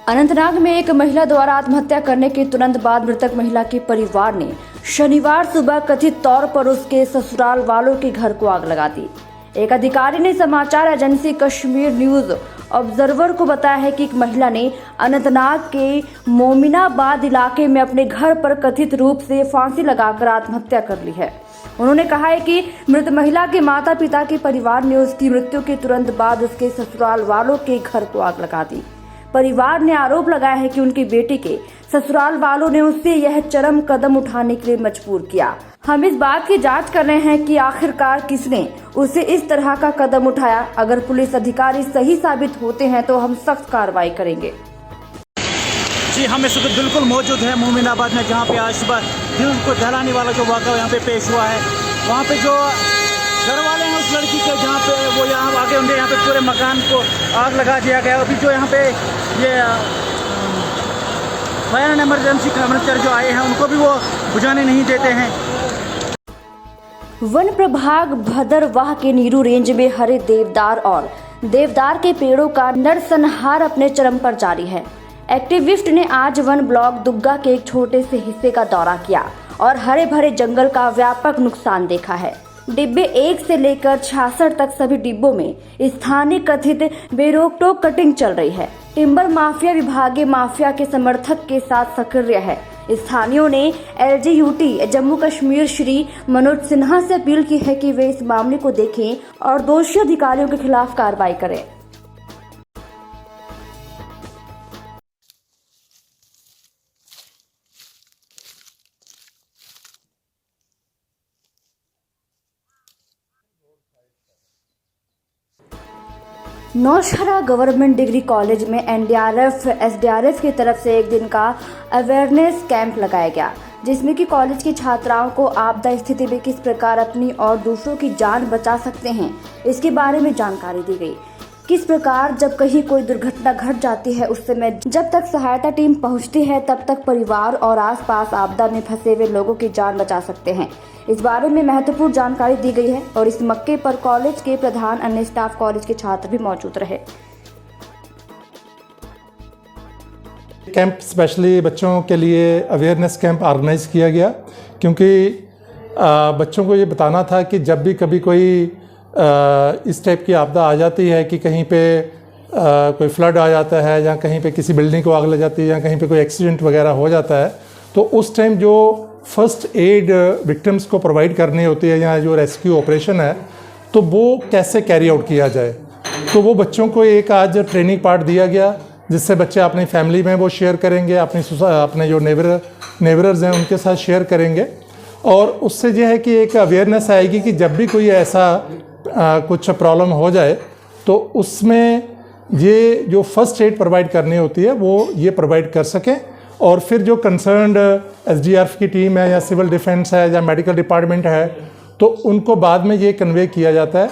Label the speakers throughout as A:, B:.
A: अनंतनाग में एक महिला द्वारा आत्महत्या करने के तुरंत बाद मृतक महिला के परिवार ने शनिवार सुबह कथित तौर पर उसके ससुराल वालों के घर को आग लगा दी। एक अधिकारी ने समाचार एजेंसी कश्मीर न्यूज ऑब्जर्वर को बताया है कि एक महिला ने अनंतनाग के मोमिनाबाद इलाके में अपने घर पर कथित रूप से फांसी लगाकर आत्महत्या कर ली है। उन्होंने कहा है कि मृत महिला के माता पिता के परिवार ने उसकी मृत्यु के तुरंत बाद उसके ससुराल वालों के घर को आग लगा दी। परिवार ने आरोप लगाया है कि उनकी बेटी के ससुराल वालों ने उससे यह चरम कदम उठाने के लिए मजबूर किया। हम इस बात की जांच कर रहे हैं कि आखिरकार किसने उसे इस तरह का कदम उठाया। अगर पुलिस अधिकारी सही साबित होते हैं तो हम सख्त कार्रवाई करेंगे।
B: जी, हम इस वक्त बिल्कुल मौजूद हैं मोमिनाबाद में, जहाँ पे आज सुबह दिल को दहलाने वाला जो वाक़ा यहाँ पे पेश हुआ है। वहाँ पे जो घर वाले हैं उस लड़की के, जहाँ पे वो यहाँ आगे होंगे, यहाँ पे पूरे मकान को आग लगा दिया गया। अभी जो यहाँ पे ये फायर एंड इमरजेंसी कर्मचारी जो आए हैं उनको भी वो बुझाने नहीं देते हैं।
A: वन प्रभाग भदरवाह के नीरू रेंज में हरे देवदार और देवदार के पेड़ों का नरसंहार अपने चरम पर जारी है। एक्टिविस्ट ने आज वन ब्लॉक दुग्गा के एक छोटे से हिस्से का दौरा किया और हरे भरे जंगल का व्यापक नुकसान देखा है। डिब्बे 1 से लेकर 66 तक सभी डिब्बों में स्थानीय कथित बेरोक-टोक कटिंग चल रही है। टिम्बर माफिया विभागीय माफिया के समर्थक के साथ सक्रिय है। स्थानीयों ने LGUT जम्मू कश्मीर श्री मनोज सिन्हा से अपील की है कि वे इस मामले को देखें और दोषी अधिकारियों के खिलाफ कार्रवाई करें। नौशहरा गवर्नमेंट डिग्री कॉलेज में NDRF SDRF की तरफ से एक दिन का अवेयरनेस कैंप लगाया गया, जिसमें कि कॉलेज की छात्राओं को आपदा स्थिति में किस प्रकार अपनी और दूसरों की जान बचा सकते हैं, इसके बारे में जानकारी दी गई। किस प्रकार जब कहीं कोई दुर्घटना घट जाती है उस समय जब तक सहायता टीम पहुंचती है तब तक परिवार और आसपास आपदा में फंसे हुए लोगों की जान बचा सकते हैं, इस बारे में महत्वपूर्ण जानकारी दी गई है। और इस मौके पर कॉलेज के प्रधान, अन्य स्टाफ, कॉलेज के छात्र भी मौजूद रहे।
C: कैंप स्पेशली बच्चों के लिए अवेयरनेस कैंप ऑर्गेनाइज किया गया, क्योंकि बच्चों को ये बताना था कि जब भी कभी कोई इस टाइप की आपदा आ जाती है कि कहीं पे कोई फ्लड आ जाता है या कहीं पे किसी बिल्डिंग को आग लग जाती है या कहीं पे कोई एक्सीडेंट वगैरह हो जाता है, तो उस टाइम जो फर्स्ट एड विक्टिम्स को प्रोवाइड करनी होती है या जो रेस्क्यू ऑपरेशन है, तो वो कैसे कैरी आउट किया जाए। तो वो बच्चों को एक आज ट्रेनिंग पार्ट दिया गया, जिससे बच्चे अपनी फैमिली में वो शेयर करेंगे, अपने जो नेबरर्स हैं उनके साथ शेयर करेंगे। और उससे ये है कि एक अवेयरनेस आएगी कि जब भी कोई ऐसा कुछ प्रॉब्लम हो जाए तो उसमें ये जो फर्स्ट एड प्रोवाइड करनी होती है वो ये प्रोवाइड कर सकें। और फिर जो कंसर्न्ड SDRF की टीम है या सिविल डिफेंस है या मेडिकल डिपार्टमेंट है, तो उनको बाद में ये कन्वे किया जाता है,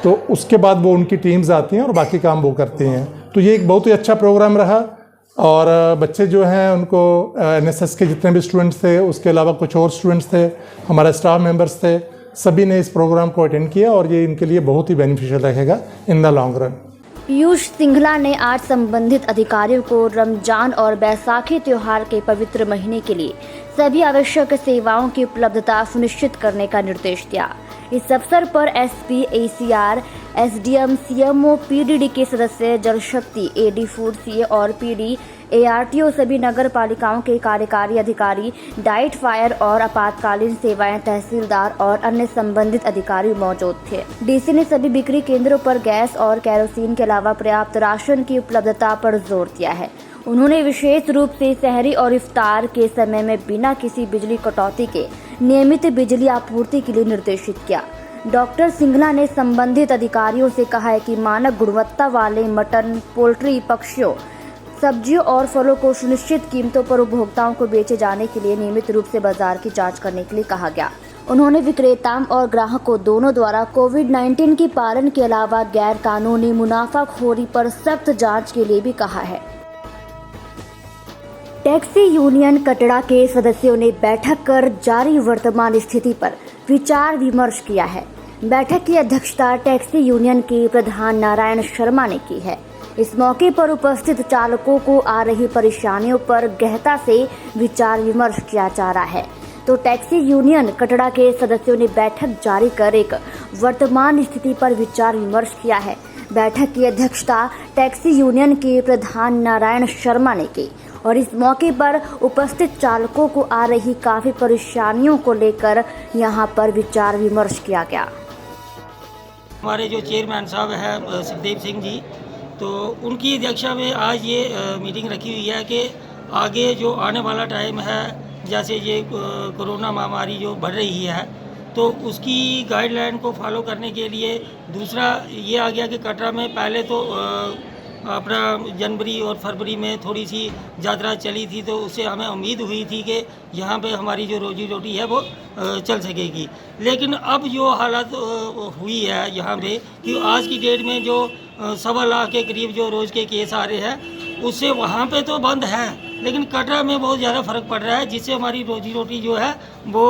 C: तो उसके बाद वो उनकी टीम्स आती हैं और बाकी काम वो करती हैं। तो ये एक बहुत ही अच्छा प्रोग्राम रहा। और बच्चे जो हैं उनको NSS के जितने भी स्टूडेंट्स थे, उसके अलावा कुछ और स्टूडेंट्स थे, हमारे स्टाफ मेंबर्स थे, सभी ने इस प्रोग्राम को अटेंड किया और ये इनके लिए बहुत ही बेनिफिशियल रहेगा in the long run.
A: Piyush Singhla ने आज संबंधित अधिकारियों को रमजान और बैसाखी त्योहार के पवित्र महीने के लिए सभी आवश्यक सेवाओं की उपलब्धता सुनिश्चित करने का निर्देश दिया। इस अवसर पर SP ACR SDM CMO PDD के सदस्य, जल शक्ति AD फूड CA और PD ARTO सभी नगर पालिकाओं के कार्यकारी अधिकारी, डाइट, फायर और आपातकालीन सेवाएं, तहसीलदार और अन्य संबंधित अधिकारी मौजूद थे। DC ने सभी बिक्री केंद्रों पर गैस और केरोसिन के अलावा पर्याप्त राशन की उपलब्धता पर जोर दिया है। उन्होंने विशेष रूप से सहरी और इफ्तार के समय में बिना किसी बिजली कटौती के नियमित बिजली आपूर्ति के लिए निर्देशित किया। डॉक्टर सिंघला ने संबंधित अधिकारियों से कहा है कि मानक गुणवत्ता वाले मटन, पोल्ट्री, पक्षियों, सब्जियों और फलों को सुनिश्चित कीमतों पर उपभोक्ताओं को बेचे जाने के लिए नियमित रूप से बाजार की जांच करने के लिए कहा गया। उन्होंने विक्रेताओं और ग्राहकों दोनों द्वारा कोविड-19 के पालन के अलावा गैर कानूनी मुनाफाखोरी पर सख्त जांच के लिए भी कहा है। टैक्सी यूनियन कटड़ा के सदस्यों ने बैठक कर जारी वर्तमान स्थिति पर विचार विमर्श किया है। बैठक की अध्यक्षता टैक्सी यूनियन के प्रधान नारायण शर्मा ने की है। इस मौके पर उपस्थित चालकों को आ रही परेशानियों पर गहनता से विचार विमर्श किया जा रहा है। तो टैक्सी यूनियन कटड़ा के सदस्यों ने बैठक जारी कर एक वर्तमान स्थिति पर विचार विमर्श किया है। बैठक की अध्यक्षता टैक्सी यूनियन के प्रधान नारायण शर्मा ने की और इस मौके पर उपस्थित चालकों को आ रही काफी परेशानियों को लेकर यहां पर विचार विमर्श किया गया।
D: हमारे जो चेयरमैन साहब हैं सुखदेव सिंह जी, तो उनकी अध्यक्षता में आज ये मीटिंग रखी हुई है कि आगे जो आने वाला टाइम है, जैसे ये कोरोना महामारी जो बढ़ रही है, तो उसकी गाइडलाइन को फॉलो करने के लिए दूसरा ये आ गया कि कटरा में पहले तो अपना जनवरी और फरवरी में थोड़ी सी यात्रा चली थी, तो उससे हमें उम्मीद हुई थी कि यहाँ पे हमारी जो रोजी रोटी है वो चल सकेगी। लेकिन अब जो हालत हुई है यहाँ पे कि आज की डेट में जो 1.25 लाख के करीब जो रोज़ के केस आ रहे हैं, उससे वहाँ पे तो बंद है, लेकिन कटरा में बहुत ज़्यादा फ़र्क पड़ रहा है, जिससे हमारी रोजी रोटी जो है वो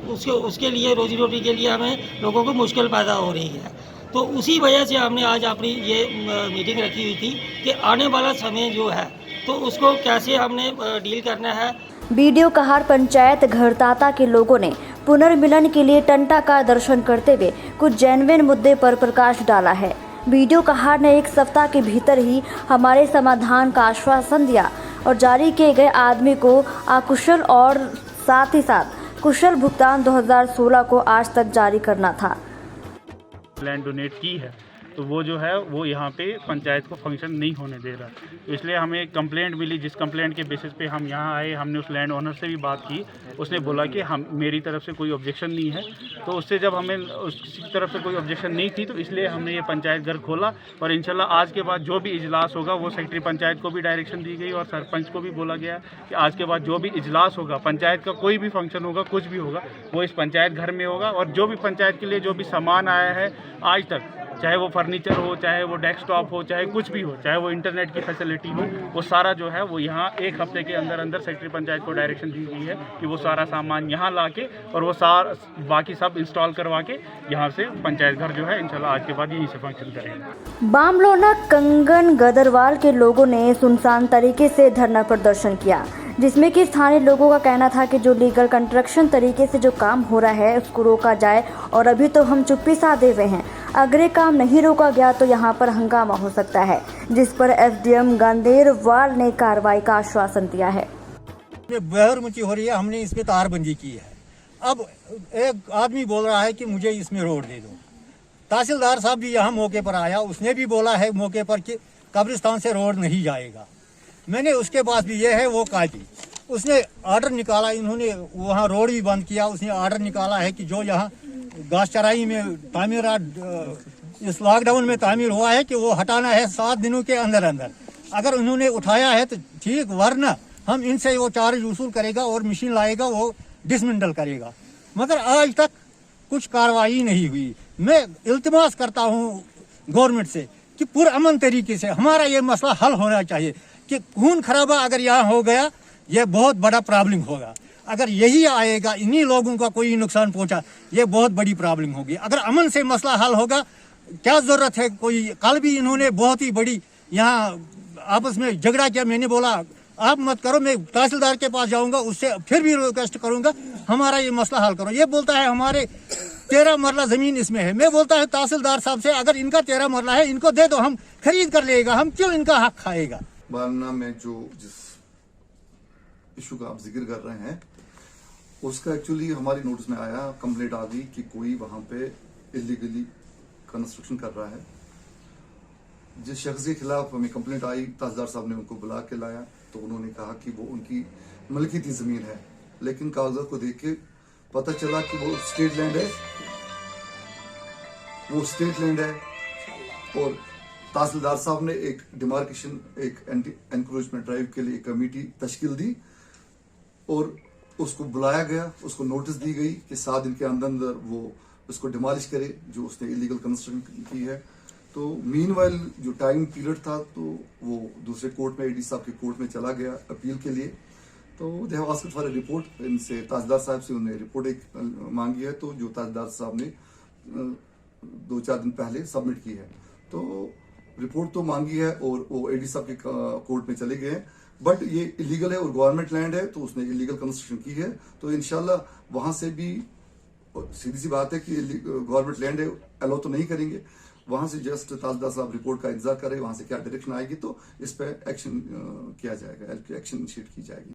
D: उसके लिए रोजी रोटी के लिए हमें लोगों को मुश्किल पैदा हो रही है। तो उसी वजह से हमने आज अपनी ये मीटिंग रखी हुई थी कि आने वाला समय जो है तो उसको कैसे हमने डील करना है।
A: बीडीओ कहार पंचायत घरताता के लोगों ने पुनर्मिलन के लिए टंटा का दर्शन करते हुए कुछ जेन्युइन मुद्दे पर प्रकाश डाला है। बीडीओ कहार ने 1 सप्ताह के भीतर ही हमारे समाधान का आश्वासन दिया और जारी किए गए आदमी को अकुशल और साथ ही साथ कुशल भुगतान 2016 को आज तक जारी करना था।
E: लैंड डोनेट की है तो वो जो है वो यहाँ पे पंचायत को फंक्शन नहीं होने दे रहा, इसलिए हमें एक कंप्लेंट मिली, जिस कंप्लेंट के बेसिस पे हम यहाँ आए। हमने उस लैंड ओनर से भी बात की, उसने बोला कि हम मेरी तरफ से कोई ऑब्जेक्शन नहीं है। तो उससे जब हमें उसकी तरफ से कोई ऑब्जेक्शन नहीं थी तो इसलिए हमने ये पंचायत घर खोला और इंशाल्लाह आज के बाद जो भी इजलास होगा वो सेक्रेटरी पंचायत को भी डायरेक्शन दी गई और सरपंच को भी बोला गया कि आज के बाद जो भी इजलास होगा, पंचायत का कोई भी फंक्शन होगा, कुछ भी होगा, वो इस पंचायत घर में होगा। और जो भी पंचायत के लिए जो भी सामान आया है आज तक, चाहे वो फर्नीचर हो, चाहे वो डेस्कटॉप हो, चाहे कुछ भी हो, चाहे वो इंटरनेट की फैसिलिटी हो, वो सारा जो है वो यहाँ 1 हफ्ते के अंदर अंदर सेक्रेटरी पंचायत को डायरेक्शन दी गई है कि वो सारा सामान यहाँ लाके और वो बाकी सब इंस्टॉल करवा के यहाँ से पंचायत घर जो है इंशाल्लाह आज के बाद यहीं से फंक्शन करेंगे।
A: बामलोना कंगन गदरवाल के लोगों ने सुनसान तरीके से धरना प्रदर्शन किया, जिसमें कि स्थानीय लोगों का कहना था कि जो लीगल कंस्ट्रक्शन तरीके से जो काम हो रहा है उसको रोका जाए और अभी तो हम चुप्पी साधे हुए हैं। अगर ये काम नहीं रोका गया तो यहाँ पर हंगामा हो सकता है, जिस पर एसडीएम गंदेरवाल ने कार्रवाई का आश्वासन दिया है।
F: बहरमुची हो रही है, हमने इसमें तारबंदी की है। अब एक आदमी बोल रहा है कि मुझे इसमें रोड दे दो। तहसीलदार साहब भी यहाँ मौके पर आया, उसने भी बोला है मौके पर कि कब्रिस्तान से रोड नहीं जाएगा। मैंने उसके पास भी ये है वो काटी, उसने ऑर्डर निकाला, इन्होंने वहाँ रोड भी बंद किया। उसने ऑर्डर निकाला है कि जो यहाँ घास चराई में तामीरात इस लॉकडाउन में तामीर हुआ है कि वो हटाना है 7 दिनों के अंदर अंदर। अगर उन्होंने उठाया है तो ठीक, वरना हम इनसे वो चार्ज वसूल करेगा और मशीन लाएगा, वो डिसमेंटल करेगा। मगर आज तक कुछ कार्रवाई नहीं हुई। मैं इल्तिमास करता हूँ गवर्नमेंट से कि पुरअमन तरीके से हमारा ये मसला हल होना चाहिए कि खून खराबा अगर यहाँ हो गया ये बहुत बड़ा प्रॉब्लम होगा। अगर यही आएगा, इन्हीं लोगों का कोई नुकसान पहुंचा, ये बहुत बड़ी प्रॉब्लम होगी। अगर अमन से मसला हल होगा, क्या जरूरत है कोई। कल भी इन्होंने बहुत ही बड़ी यहाँ आपस में झगड़ा किया। मैंने बोला आप मत करो, मैं तहसीलदार के पास जाऊंगा, उससे फिर भी रिक्वेस्ट करूंगा हमारा ये मसला हल करो। ये बोलता है हमारे 13 मरला जमीन इसमें है। मैं बोलता है तहसीलदार साहब से अगर इनका 13 मरला है इनको दे दो, हम खरीद कर लेगा, हम क्यों इनका हक खाएगा।
G: बारना में जिस इशू का आप जिक्र कर रहे हैं उसका एक्चुअली हमारी नोटिस में आया, कंप्लेंट आ गई कि कोई वहां पे इलीगली कंस्ट्रक्शन कर रहा है। जिस शख्स के खिलाफ हमें कंप्लेंट आई, तहसीलदार साहब ने उनको बुला के लाया तो उन्होंने कहा कि वो उनकी मलकियती जमीन है, लेकिन कागजात को देख के पता चला कि वो स्टेट लैंड है, वो स्टेट लैंड है। और तहसीलदार साहब ने एक डिमार्केशन, एक एंटी एनक्रोचमेंट ड्राइव के लिए एक कमेटी तश्कील दी और उसको बुलाया गया, उसको नोटिस दी गई कि 7 दिन के अंदर अंदर वो उसको डिमोलिश करे जो उसने इलीगल कंस्ट्रक्शन की है। तो मीनवाइल जो टाइम पीरियड था तो वो दूसरे कोर्ट में, एडी साहब के कोर्ट में चला गया अपील के लिए। तो they have asked for a report. इनसे तहसीलदार साहब से उन्हें रिपोर्ट एक मांगी है, तो जो तहसीलदार साहब ने 2-4 दिन पहले सबमिट की है। तो रिपोर्ट तो मांगी है और वो एडी साहब के कोर्ट में चले गए हैं, बट ये इलीगल है और गवर्नमेंट लैंड है, तो उसने इलीगल कंस्ट्रक्शन की है। तो इंशाल्लाह वहां से भी सीधी सी बात है कि गवर्नमेंट लैंड है, अलाउ तो नहीं करेंगे। वहां से जस्ट तहसीलदार साहब रिपोर्ट का इंतजार करें, वहां से क्या डायरेक्शन आएगी तो इस पर एक्शन किया जाएगा, एक्शन इनिशिएट की जाएगी।